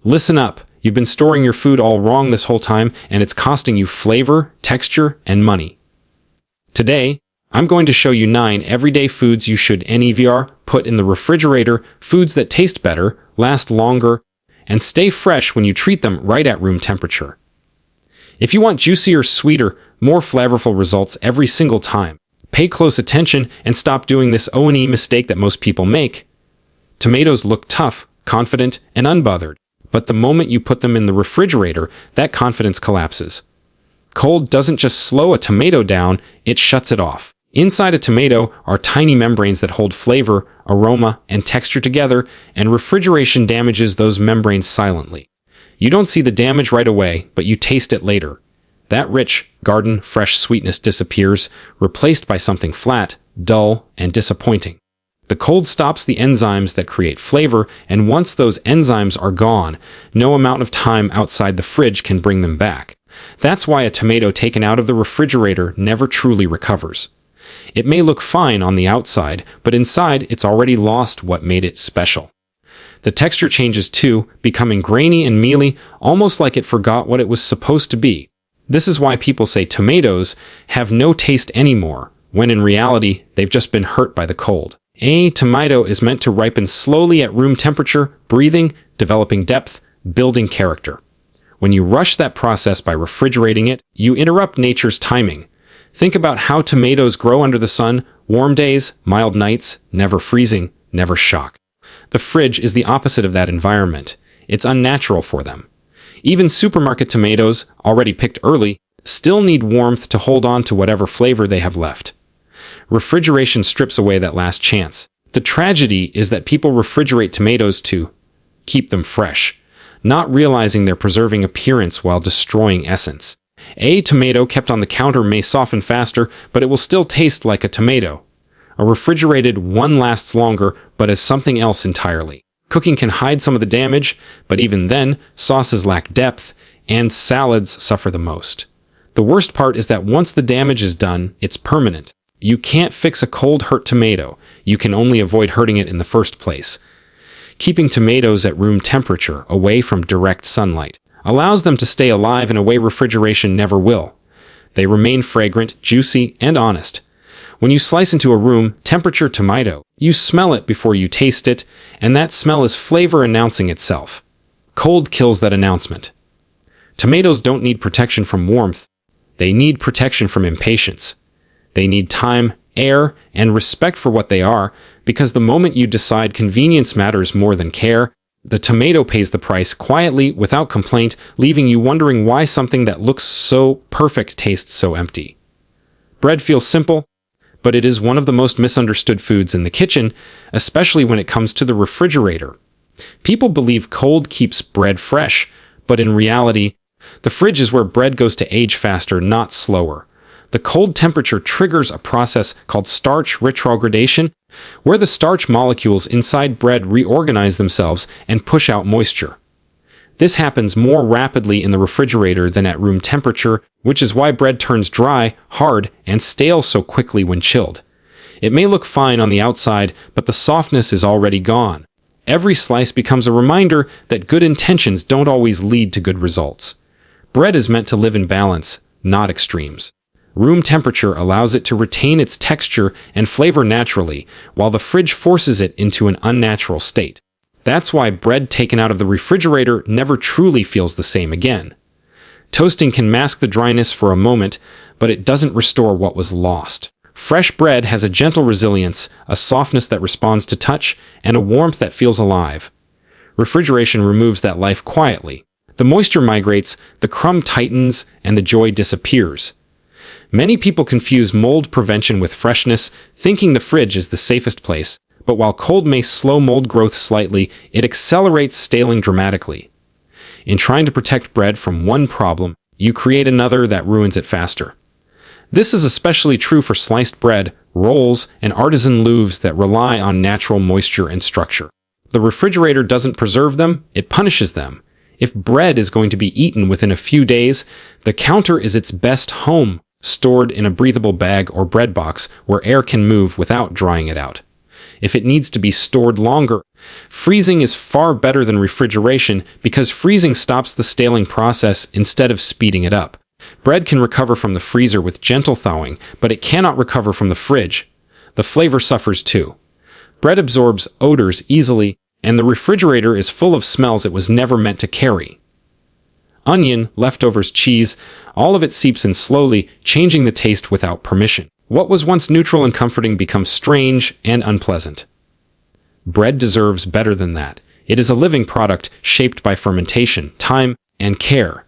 Listen up. You've been storing your food all wrong this whole time, and it's costing you flavor, texture, and money. Today, I'm going to show you 9 everyday foods you should NEVR put in the refrigerator, foods that taste better, last longer, and stay fresh when you treat them right at room temperature. If you want juicier, sweeter, more flavorful results every single time, pay close attention and stop doing this O&E mistake that most people make. Tomatoes look tough, confident, and unbothered, but the moment you put them in the refrigerator, that confidence collapses. Cold doesn't just slow a tomato down, it shuts it off. Inside a tomato are tiny membranes that hold flavor, aroma, and texture together, and refrigeration damages those membranes silently. You don't see the damage right away, but you taste it later. That rich, garden, fresh sweetness disappears, replaced by something flat, dull, and disappointing. The cold stops the enzymes that create flavor, and once those enzymes are gone, no amount of time outside the fridge can bring them back. That's why a tomato taken out of the refrigerator never truly recovers. It may look fine on the outside, but inside it's already lost what made it special. The texture changes too, becoming grainy and mealy, almost like it forgot what it was supposed to be. This is why people say tomatoes have no taste anymore, when in reality they've just been hurt by the cold. A tomato is meant to ripen slowly at room temperature, breathing, developing depth, building character. When you rush that process by refrigerating it, you interrupt nature's timing. Think about how tomatoes grow under the sun, warm days, mild nights, never freezing, never shock. The fridge is the opposite of that environment. It's unnatural for them. Even supermarket tomatoes, already picked early, still need warmth to hold on to whatever flavor they have left. Refrigeration strips away that last chance. The tragedy is that people refrigerate tomatoes to keep them fresh, not realizing they're preserving appearance while destroying essence. A tomato kept on the counter may soften faster, but it will still taste like a tomato. A refrigerated one lasts longer, but as something else entirely. Cooking can hide some of the damage, but even then, sauces lack depth, and salads suffer the most. The worst part is that once the damage is done, it's permanent. You can't fix a cold, hurt tomato. You can only avoid hurting it in the first place. Keeping tomatoes at room temperature, away from direct sunlight, allows them to stay alive in a way refrigeration never will. They remain fragrant, juicy, and honest. When you slice into a room temperature tomato, you smell it before you taste it, and that smell is flavor announcing itself. Cold kills that announcement. Tomatoes don't need protection from warmth. They need protection from impatience. They need time, air, and respect for what they are, because the moment you decide convenience matters more than care, the tomato pays the price quietly, without complaint, leaving you wondering why something that looks so perfect tastes so empty. Bread feels simple, but it is one of the most misunderstood foods in the kitchen, especially when it comes to the refrigerator. People believe cold keeps bread fresh, but in reality, the fridge is where bread goes to age faster, not slower. The cold temperature triggers a process called starch retrogradation, where the starch molecules inside bread reorganize themselves and push out moisture. This happens more rapidly in the refrigerator than at room temperature, which is why bread turns dry, hard, and stale so quickly when chilled. It may look fine on the outside, but the softness is already gone. Every slice becomes a reminder that good intentions don't always lead to good results. Bread is meant to live in balance, not extremes. Room temperature allows it to retain its texture and flavor naturally, while the fridge forces it into an unnatural state. That's why bread taken out of the refrigerator never truly feels the same again. Toasting can mask the dryness for a moment, but it doesn't restore what was lost. Fresh bread has a gentle resilience, a softness that responds to touch, and a warmth that feels alive. Refrigeration removes that life quietly. The moisture migrates, the crumb tightens, and the joy disappears. Many people confuse mold prevention with freshness, thinking the fridge is the safest place, but while cold may slow mold growth slightly, it accelerates staling dramatically. In trying to protect bread from one problem, you create another that ruins it faster. This is especially true for sliced bread, rolls, and artisan loaves that rely on natural moisture and structure. The refrigerator doesn't preserve them, it punishes them. If bread is going to be eaten within a few days, the counter is its best home, stored in a breathable bag or bread box where air can move without drying it out. If it needs to be stored longer, Freezing is far better than refrigeration because freezing stops the staling process instead of speeding it up. Bread can recover from the freezer with gentle thawing, but it cannot recover from the fridge. The flavor suffers too. Bread absorbs odors easily, and the refrigerator is full of smells it was never meant to carry. Onion, leftovers, cheese, all of it seeps in slowly, changing the taste without permission. What was once neutral and comforting becomes strange and unpleasant. Bread deserves better than that. It is a living product shaped by fermentation, time, and care.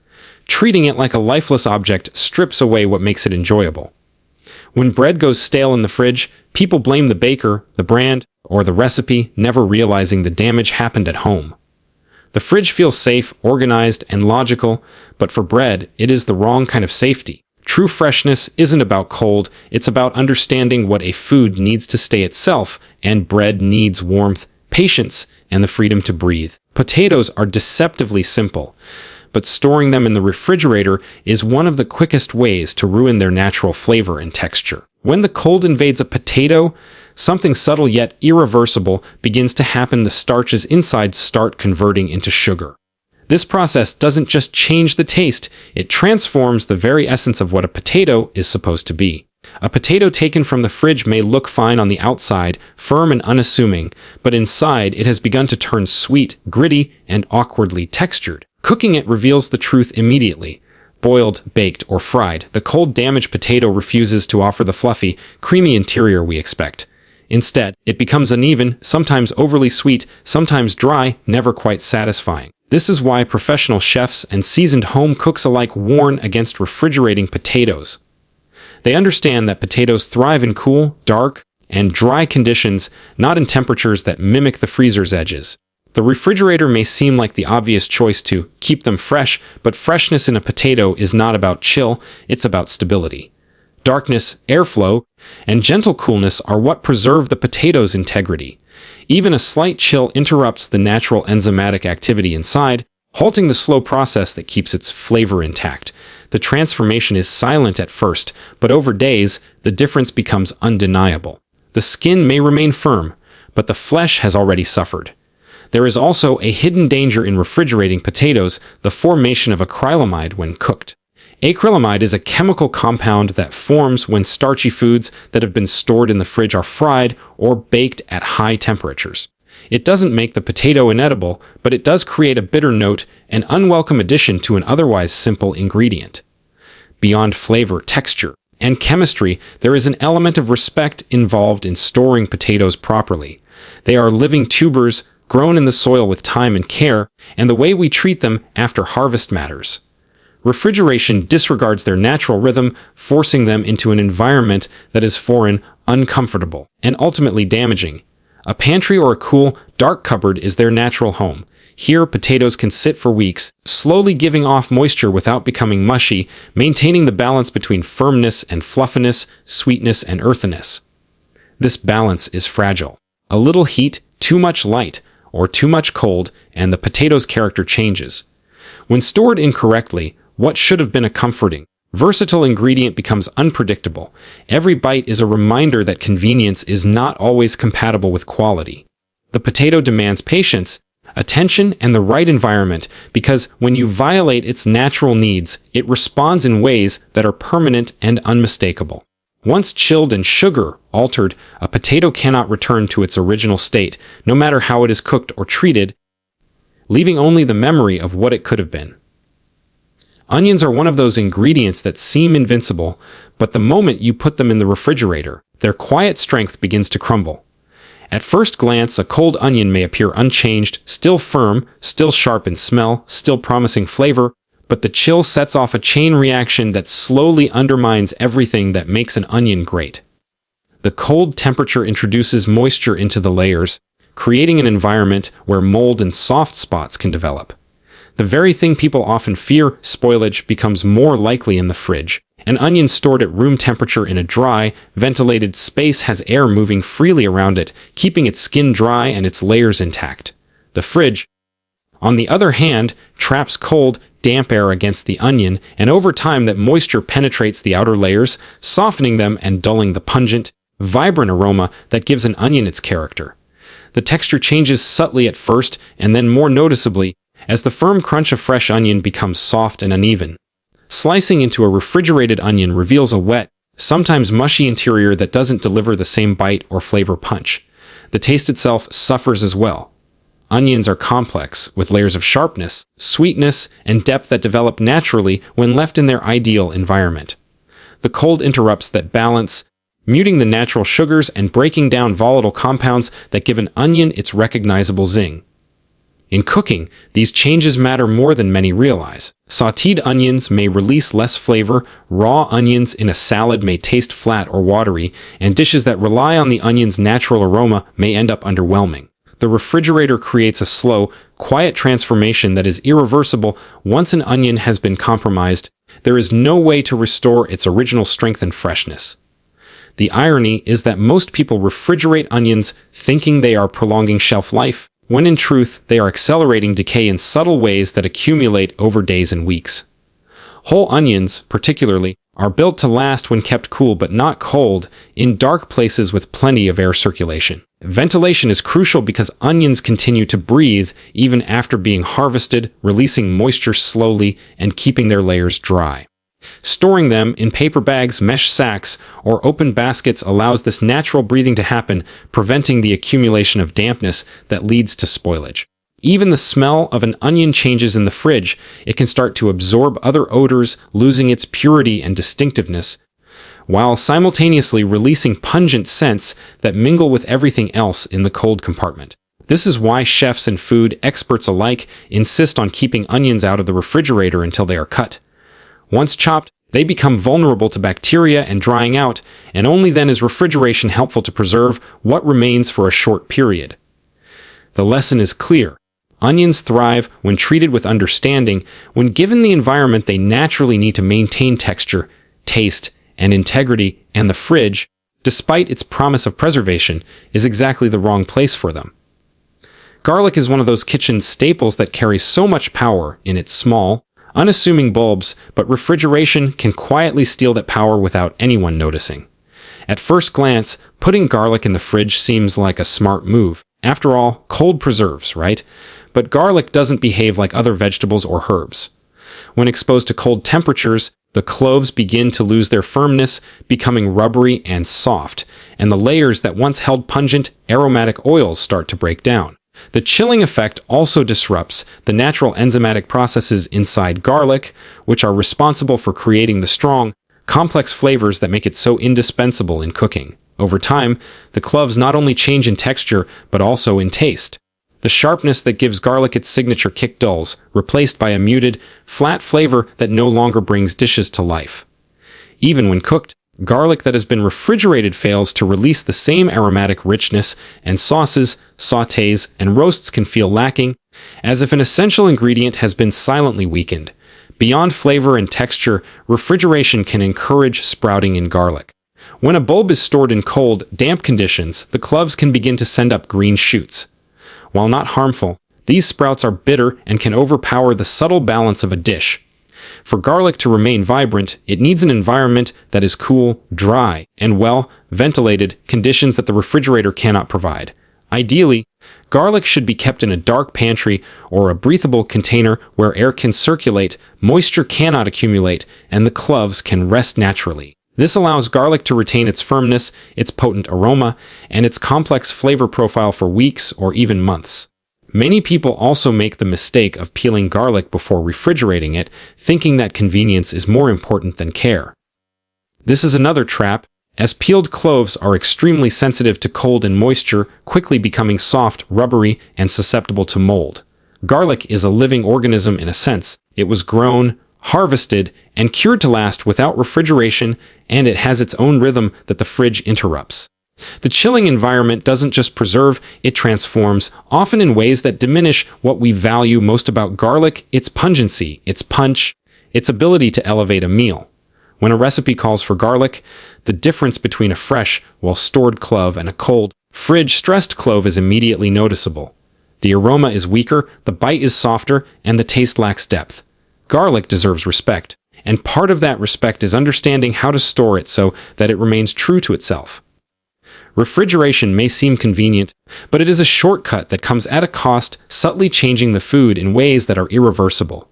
Treating it like a lifeless object strips away what makes it enjoyable. When bread goes stale in the fridge, people blame the baker, the brand, or the recipe, never realizing the damage happened at home. The fridge feels safe, organized, and logical, but for bread, it is the wrong kind of safety. True freshness isn't about cold, it's about understanding what a food needs to stay itself, and bread needs warmth, patience, and the freedom to breathe. Potatoes are deceptively simple, but storing them in the refrigerator is one of the quickest ways to ruin their natural flavor and texture. When the cold invades a potato, something subtle yet irreversible begins to happen. The starches inside start converting into sugar. This process doesn't just change the taste, it transforms the very essence of what a potato is supposed to be. A potato taken from the fridge may look fine on the outside, firm and unassuming, but inside it has begun to turn sweet, gritty, and awkwardly textured. Cooking it reveals the truth immediately. Boiled, baked, or fried, the cold, damaged potato refuses to offer the fluffy, creamy interior we expect. Instead, it becomes uneven, sometimes overly sweet, sometimes dry, never quite satisfying. This is why professional chefs and seasoned home cooks alike warn against refrigerating potatoes. They understand that potatoes thrive in cool, dark, and dry conditions, not in temperatures that mimic the freezer's edges. The refrigerator may seem like the obvious choice to keep them fresh, but freshness in a potato is not about chill, it's about stability. Darkness, airflow, and gentle coolness are what preserve the potato's integrity. Even a slight chill interrupts the natural enzymatic activity inside, halting the slow process that keeps its flavor intact. The transformation is silent at first, but over days, the difference becomes undeniable. The skin may remain firm, but the flesh has already suffered. There is also a hidden danger in refrigerating potatoes, the formation of acrylamide when cooked. Acrylamide is a chemical compound that forms when starchy foods that have been stored in the fridge are fried or baked at high temperatures. It doesn't make the potato inedible, but it does create a bitter note, an unwelcome addition to an otherwise simple ingredient. Beyond flavor, texture, and chemistry, there is an element of respect involved in storing potatoes properly. They are living tubers, grown in the soil with time and care, and the way we treat them after harvest matters. Refrigeration disregards their natural rhythm, forcing them into an environment that is foreign, uncomfortable, and ultimately damaging. A pantry or a cool, dark cupboard is their natural home. Here, potatoes can sit for weeks, slowly giving off moisture without becoming mushy, maintaining the balance between firmness and fluffiness, sweetness and earthiness. This balance is fragile. A little heat, too much light, or too much cold, and the potato's character changes. When stored incorrectly, what should have been a comforting, versatile ingredient becomes unpredictable. Every bite is a reminder that convenience is not always compatible with quality. The potato demands patience, attention, and the right environment because when you violate its natural needs, it responds in ways that are permanent and unmistakable. Once chilled and sugar altered, a potato cannot return to its original state, no matter how it is cooked or treated, leaving only the memory of what it could have been. Onions are one of those ingredients that seem invincible, but the moment you put them in the refrigerator, their quiet strength begins to crumble. At first glance, a cold onion may appear unchanged, still firm, still sharp in smell, still promising flavor, but the chill sets off a chain reaction that slowly undermines everything that makes an onion great. The cold temperature introduces moisture into the layers, creating an environment where mold and soft spots can develop. The very thing people often fear, spoilage, becomes more likely in the fridge. An onion stored at room temperature in a dry, ventilated space has air moving freely around it, keeping its skin dry and its layers intact. The fridge, on the other hand, traps cold, damp air against the onion, and over time that moisture penetrates the outer layers, softening them and dulling the pungent, vibrant aroma that gives an onion its character. The texture changes subtly at first and then more noticeably as the firm crunch of fresh onion becomes soft and uneven. Slicing into a refrigerated onion reveals a wet, sometimes mushy interior that doesn't deliver the same bite or flavor punch. The taste itself suffers as well. Onions are complex, with layers of sharpness, sweetness, and depth that develop naturally when left in their ideal environment. The cold interrupts that balance, muting the natural sugars and breaking down volatile compounds that give an onion its recognizable zing. In cooking, these changes matter more than many realize. Sautéed onions may release less flavor, raw onions in a salad may taste flat or watery, and dishes that rely on the onion's natural aroma may end up underwhelming. The refrigerator creates a slow, quiet transformation that is irreversible once an onion has been compromised. There is no way to restore its original strength and freshness. The irony is that most people refrigerate onions thinking they are prolonging shelf life, when in truth they are accelerating decay in subtle ways that accumulate over days and weeks. Whole onions, particularly, are built to last when kept cool but not cold, in dark places with plenty of air circulation. Ventilation is crucial because onions continue to breathe even after being harvested, releasing moisture slowly and keeping their layers dry. Storing them in paper bags, mesh sacks, or open baskets allows this natural breathing to happen, preventing the accumulation of dampness that leads to spoilage. Even the smell of an onion changes in the fridge. It can start to absorb other odors, losing its purity and distinctiveness, while simultaneously releasing pungent scents that mingle with everything else in the cold compartment. This is why chefs and food experts alike insist on keeping onions out of the refrigerator until they are cut. Once chopped, they become vulnerable to bacteria and drying out, and only then is refrigeration helpful to preserve what remains for a short period. The lesson is clear. Onions thrive when treated with understanding, when given the environment they naturally need to maintain texture, taste, and integrity, and the fridge, despite its promise of preservation, is exactly the wrong place for them. Garlic is one of those kitchen staples that carries so much power in its small, unassuming bulbs, but refrigeration can quietly steal that power without anyone noticing. At first glance, putting garlic in the fridge seems like a smart move. After all, cold preserves, right? But garlic doesn't behave like other vegetables or herbs. When exposed to cold temperatures, the cloves begin to lose their firmness, becoming rubbery and soft, and the layers that once held pungent, aromatic oils start to break down. The chilling effect also disrupts the natural enzymatic processes inside garlic, which are responsible for creating the strong, complex flavors that make it so indispensable in cooking. Over time, the cloves not only change in texture, but also in taste. The sharpness that gives garlic its signature kick dulls, replaced by a muted, flat flavor that no longer brings dishes to life. Even when cooked, garlic that has been refrigerated fails to release the same aromatic richness, and sauces, sautés, and roasts can feel lacking, as if an essential ingredient has been silently weakened. Beyond flavor and texture, refrigeration can encourage sprouting in garlic. When a bulb is stored in cold, damp conditions, the cloves can begin to send up green shoots. While not harmful, these sprouts are bitter and can overpower the subtle balance of a dish. For garlic to remain vibrant, it needs an environment that is cool, dry, and well-ventilated, conditions that the refrigerator cannot provide. Ideally, garlic should be kept in a dark pantry or a breathable container where air can circulate, moisture cannot accumulate, and the cloves can rest naturally. This allows garlic to retain its firmness, its potent aroma, and its complex flavor profile for weeks or even months. Many people also make the mistake of peeling garlic before refrigerating it, thinking that convenience is more important than care. This is another trap, as peeled cloves are extremely sensitive to cold and moisture, quickly becoming soft, rubbery, and susceptible to mold. Garlic is a living organism in a sense. It was grown, harvested, and cured to last without refrigeration, and it has its own rhythm that the fridge interrupts. The chilling environment doesn't just preserve, it transforms, often in ways that diminish what we value most about garlic: its pungency, its punch, its ability to elevate a meal. When a recipe calls for garlic, the difference between a fresh, well-stored clove and a cold, fridge-stressed clove is immediately noticeable. The aroma is weaker, the bite is softer, and the taste lacks depth. Garlic deserves respect, and part of that respect is understanding how to store it so that it remains true to itself. Refrigeration may seem convenient, but it is a shortcut that comes at a cost, subtly changing the food in ways that are irreversible.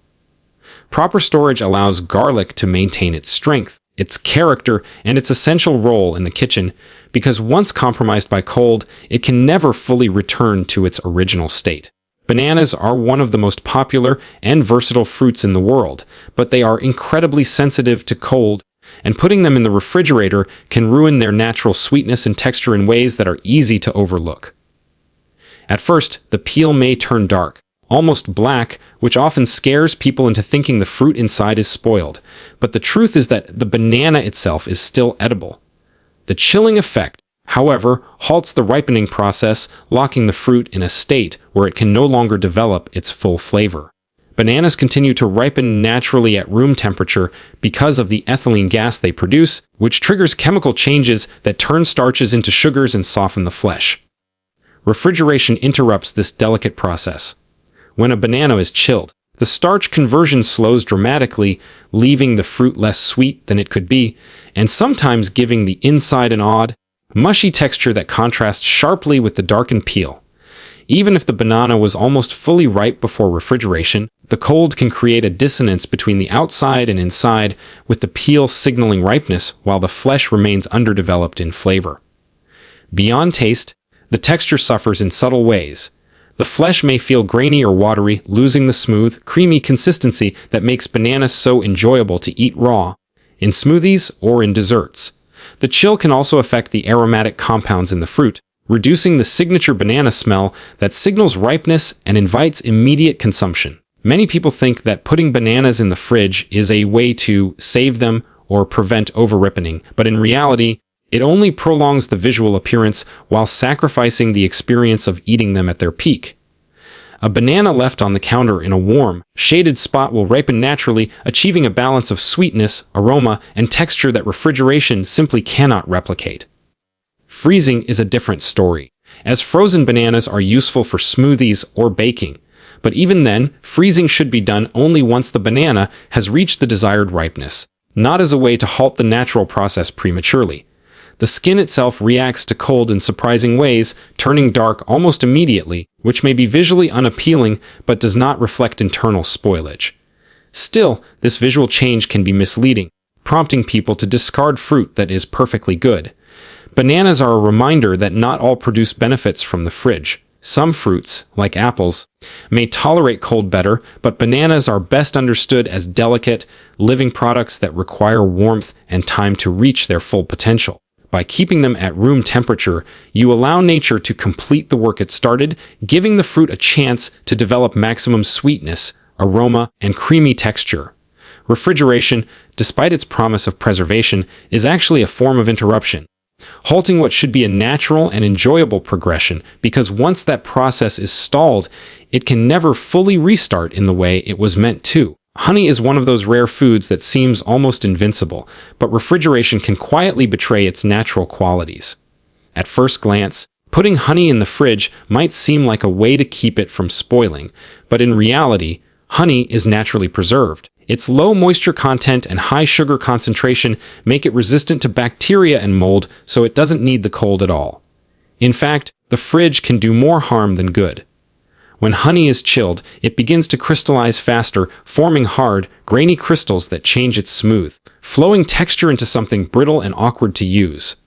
Proper storage allows garlic to maintain its strength, its character, and its essential role in the kitchen, because once compromised by cold, it can never fully return to its original state. Bananas are one of the most popular and versatile fruits in the world, but they are incredibly sensitive to cold, and putting them in the refrigerator can ruin their natural sweetness and texture in ways that are easy to overlook. At first, the peel may turn dark, almost black, which often scares people into thinking the fruit inside is spoiled, but the truth is that the banana itself is still edible. The chilling effect, however, halts the ripening process, locking the fruit in a state where it can no longer develop its full flavor. Bananas continue to ripen naturally at room temperature because of the ethylene gas they produce, which triggers chemical changes that turn starches into sugars and soften the flesh. Refrigeration interrupts this delicate process. When a banana is chilled, the starch conversion slows dramatically, leaving the fruit less sweet than it could be, and sometimes giving the inside an odd, mushy texture that contrasts sharply with the darkened peel. Even if the banana was almost fully ripe before refrigeration, the cold can create a dissonance between the outside and inside, with the peel signaling ripeness while the flesh remains underdeveloped in flavor. Beyond taste, the texture suffers in subtle ways. The flesh may feel grainy or watery, losing the smooth, creamy consistency that makes bananas so enjoyable to eat raw, in smoothies or in desserts. The chill can also affect the aromatic compounds in the fruit, reducing the signature banana smell that signals ripeness and invites immediate consumption. Many people think that putting bananas in the fridge is a way to save them or prevent over-ripening, but in reality, it only prolongs the visual appearance while sacrificing the experience of eating them at their peak. A banana left on the counter in a warm, shaded spot will ripen naturally, achieving a balance of sweetness, aroma, and texture that refrigeration simply cannot replicate. Freezing is a different story, as frozen bananas are useful for smoothies or baking, but even then, freezing should be done only once the banana has reached the desired ripeness, not as a way to halt the natural process prematurely. The skin itself reacts to cold in surprising ways, turning dark almost immediately, which may be visually unappealing but does not reflect internal spoilage. Still, this visual change can be misleading, prompting people to discard fruit that is perfectly good. Bananas are a reminder that not all produce benefits from the fridge. Some fruits, like apples, may tolerate cold better, but bananas are best understood as delicate, living products that require warmth and time to reach their full potential. By keeping them at room temperature, you allow nature to complete the work it started, giving the fruit a chance to develop maximum sweetness, aroma, and creamy texture. Refrigeration, despite its promise of preservation, is actually a form of interruption, halting what should be a natural and enjoyable progression, because once that process is stalled, it can never fully restart in the way it was meant to. Honey is one of those rare foods that seems almost invincible, but refrigeration can quietly betray its natural qualities. At first glance, putting honey in the fridge might seem like a way to keep it from spoiling, but in reality, honey is naturally preserved. Its low moisture content and high sugar concentration make it resistant to bacteria and mold, so it doesn't need the cold at all. In fact, the fridge can do more harm than good. When honey is chilled, it begins to crystallize faster, forming hard, grainy crystals that change its smooth, flowing texture into something brittle and awkward to use.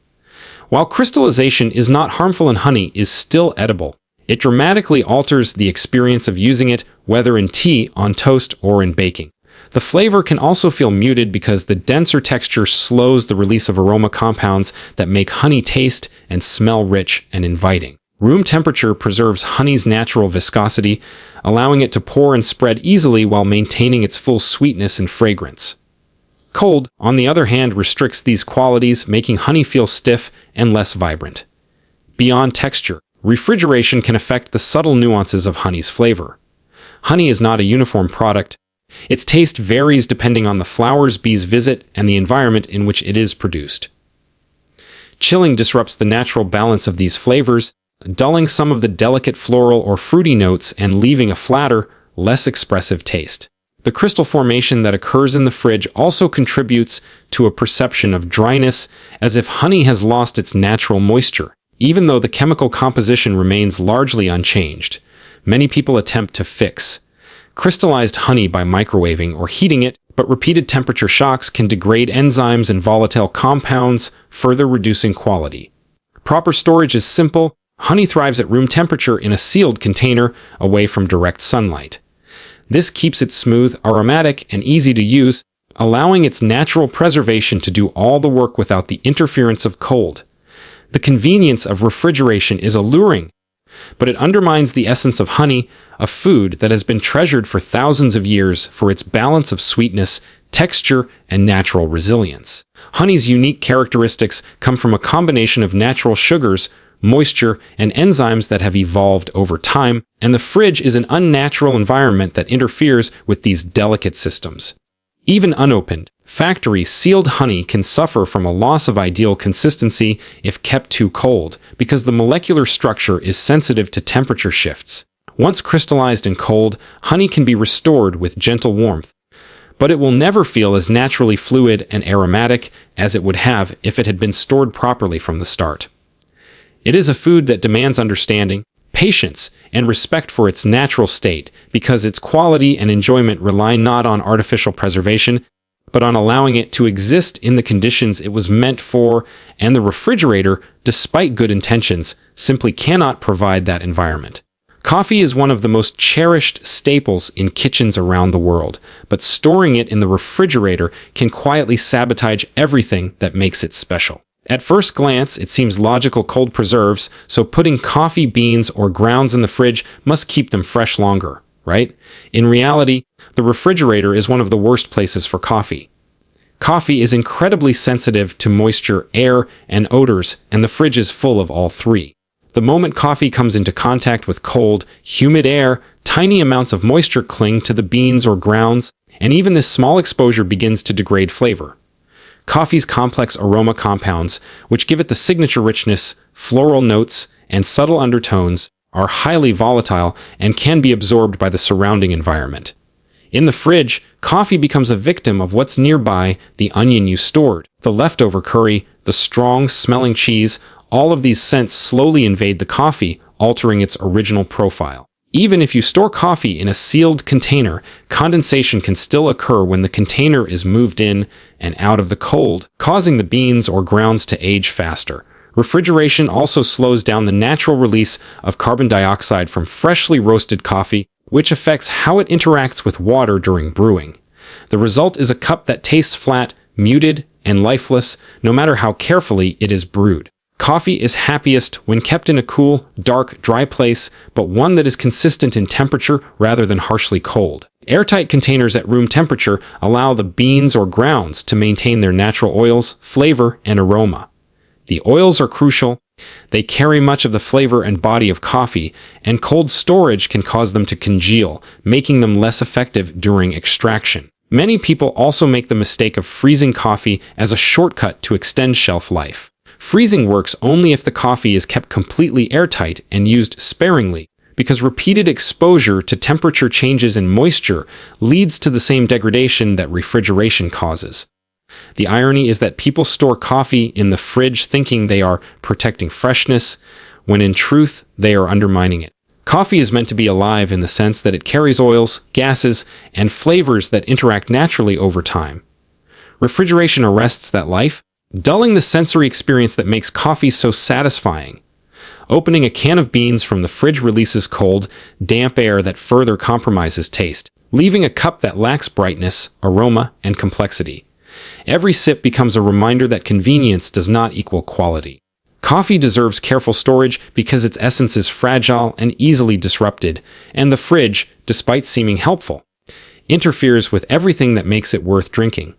While crystallization is not harmful in honey, it is still edible. It dramatically alters the experience of using it, whether in tea, on toast, or in baking. The flavor can also feel muted because the denser texture slows the release of aroma compounds that make honey taste and smell rich and inviting. Room temperature preserves honey's natural viscosity, allowing it to pour and spread easily while maintaining its full sweetness and fragrance. Cold, on the other hand, restricts these qualities, making honey feel stiff and less vibrant. Beyond texture, refrigeration can affect the subtle nuances of honey's flavor. Honey is not a uniform product. Its taste varies depending on the flowers bees visit and the environment in which it is produced. Chilling disrupts the natural balance of these flavors, dulling some of the delicate floral or fruity notes and leaving a flatter, less expressive taste. The crystal formation that occurs in the fridge also contributes to a perception of dryness, as if honey has lost its natural moisture. even though the chemical composition remains largely unchanged. Many people attempt to fix crystallized honey by microwaving or heating it, but repeated temperature shocks can degrade enzymes and volatile compounds, further reducing quality. Proper storage is simple. Honey thrives at room temperature in a sealed container away from direct sunlight. This keeps it smooth, aromatic, and easy to use, allowing its natural preservation to do all the work without the interference of cold. The convenience of refrigeration is alluring, but it undermines the essence of honey, a food that has been treasured for thousands of years for its balance of sweetness, texture, and natural resilience. Honey's unique characteristics come from a combination of natural sugars, moisture, and enzymes that have evolved over time, and the fridge is an unnatural environment that interferes with these delicate systems. Even unopened, factory-sealed honey can suffer from a loss of ideal consistency if kept too cold, because the molecular structure is sensitive to temperature shifts. Once crystallized and cold, honey can be restored with gentle warmth, but it will never feel as naturally fluid and aromatic as it would have if it had been stored properly from the start. It is a food that demands understanding, patience, and respect for its natural state, because its quality and enjoyment rely not on artificial preservation, but on allowing it to exist in the conditions it was meant for, and the refrigerator, despite good intentions, simply cannot provide that environment. Coffee is one of the most cherished staples in kitchens around the world, but storing it in the refrigerator can quietly sabotage everything that makes it special. At first glance, it seems logical cold preserves, so putting coffee beans or grounds in the fridge must keep them fresh longer, right? In reality, the refrigerator is one of the worst places for coffee. Coffee is incredibly sensitive to moisture, air, and odors, and the fridge is full of all three. The moment coffee comes into contact with cold, humid air, tiny amounts of moisture cling to the beans or grounds, and even this small exposure begins to degrade flavor. Coffee's complex aroma compounds, which give it the signature richness, floral notes, and subtle undertones, are highly volatile and can be absorbed by the surrounding environment. In the fridge, coffee becomes a victim of what's nearby: the onion you stored, the leftover curry, the strong-smelling cheese. All of these scents slowly invade the coffee, altering its original profile. Even if you store coffee in a sealed container, condensation can still occur when the container is moved in and out of the cold, causing the beans or grounds to age faster. Refrigeration also slows down the natural release of carbon dioxide from freshly roasted coffee, which affects how it interacts with water during brewing. The result is a cup that tastes flat, muted, and lifeless, no matter how carefully it is brewed. Coffee is happiest when kept in a cool, dark, dry place, but one that is consistent in temperature rather than harshly cold. Airtight containers at room temperature allow the beans or grounds to maintain their natural oils, flavor, and aroma. The oils are crucial. They carry much of the flavor and body of coffee, and cold storage can cause them to congeal, making them less effective during extraction. Many people also make the mistake of freezing coffee as a shortcut to extend shelf life. Freezing works only if the coffee is kept completely airtight and used sparingly, because repeated exposure to temperature changes and moisture leads to the same degradation that refrigeration causes. The irony is that people store coffee in the fridge thinking they are protecting freshness, when in truth they are undermining it. Coffee is meant to be alive in the sense that it carries oils, gases, and flavors that interact naturally over time. Refrigeration arrests that life, dulling the sensory experience that makes coffee so satisfying. Opening a can of beans from the fridge releases cold, damp air that further compromises taste, leaving a cup that lacks brightness, aroma, and complexity. Every sip becomes a reminder that convenience does not equal quality. Coffee deserves careful storage because its essence is fragile and easily disrupted, and the fridge, despite seeming helpful, interferes with everything that makes it worth drinking.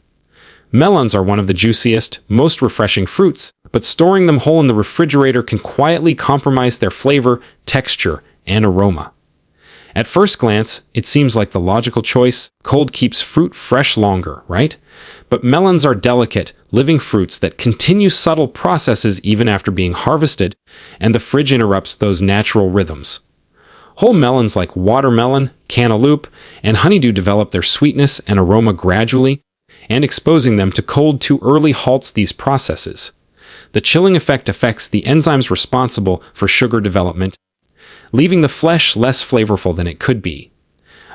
Melons are one of the juiciest, most refreshing fruits, but storing them whole in the refrigerator can quietly compromise their flavor, texture, and aroma. At first glance, it seems like the logical choice. Cold keeps fruit fresh longer, right? But melons are delicate, living fruits that continue subtle processes even after being harvested, and the fridge interrupts those natural rhythms. Whole melons like watermelon, cantaloupe, and honeydew develop their sweetness and aroma gradually, and exposing them to cold too early halts these processes. The chilling effect affects the enzymes responsible for sugar development, leaving the flesh less flavorful than it could be.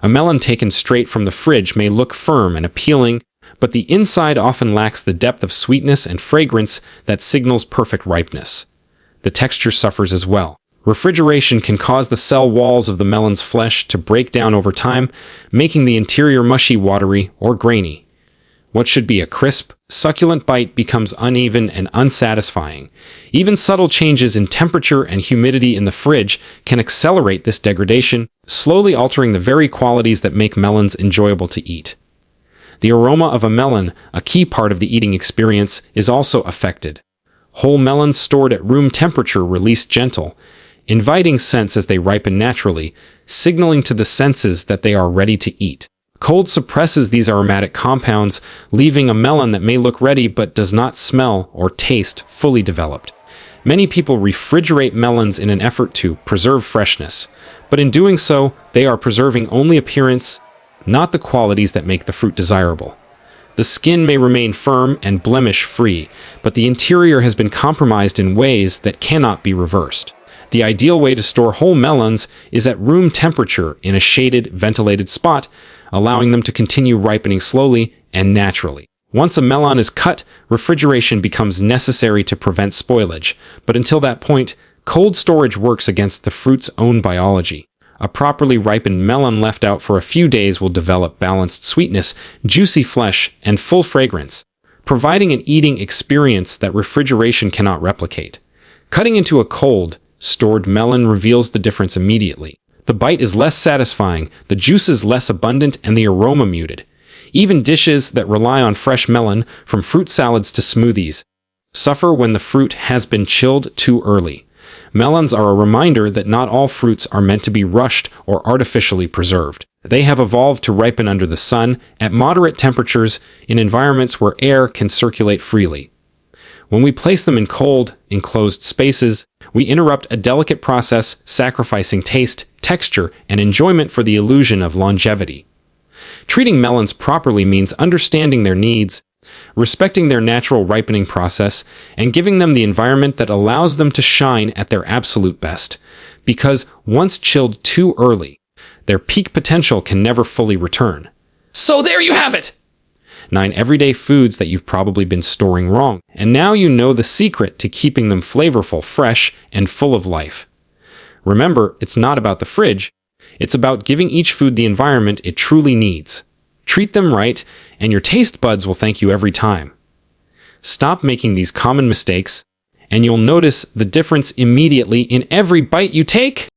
A melon taken straight from the fridge may look firm and appealing, but the inside often lacks the depth of sweetness and fragrance that signals perfect ripeness. The texture suffers as well. Refrigeration can cause the cell walls of the melon's flesh to break down over time, making the interior mushy, watery, or grainy. What should be a crisp, succulent bite becomes uneven and unsatisfying. Even subtle changes in temperature and humidity in the fridge can accelerate this degradation, slowly altering the very qualities that make melons enjoyable to eat. The aroma of a melon, a key part of the eating experience, is also affected. Whole melons stored at room temperature release gentle, inviting scents as they ripen naturally, signaling to the senses that they are ready to eat. Cold suppresses these aromatic compounds, leaving a melon that may look ready but does not smell or taste fully developed. Many people refrigerate melons in an effort to preserve freshness, but in doing so, they are preserving only appearance, not the qualities that make the fruit desirable. The skin may remain firm and blemish-free, but the interior has been compromised in ways that cannot be reversed. The ideal way to store whole melons is at room temperature in a shaded, ventilated spot, allowing them to continue ripening slowly and naturally. Once a melon is cut, refrigeration becomes necessary to prevent spoilage, but until that point, cold storage works against the fruit's own biology. A properly ripened melon left out for a few days will develop balanced sweetness, juicy flesh, and full fragrance, providing an eating experience that refrigeration cannot replicate. Cutting into a cold, stored melon reveals the difference immediately. The bite is less satisfying, the juices less abundant, and the aroma muted. Even dishes that rely on fresh melon, from fruit salads to smoothies, suffer when the fruit has been chilled too early. Melons are a reminder that not all fruits are meant to be rushed or artificially preserved. They have evolved to ripen under the sun, at moderate temperatures, in environments where air can circulate freely. When we place them in cold, enclosed spaces, we interrupt a delicate process, sacrificing taste, texture, and enjoyment for the illusion of longevity. Treating melons properly means understanding their needs, respecting their natural ripening process, and giving them the environment that allows them to shine at their absolute best. Because once chilled too early, their peak potential can never fully return. So there you have it! 9 everyday foods that you've probably been storing wrong, and now you know the secret to keeping them flavorful, fresh, and full of life. Remember, it's not about the fridge, it's about giving each food the environment it truly needs. Treat them right, and your taste buds will thank you every time. Stop making these common mistakes, and you'll notice the difference immediately in every bite you take.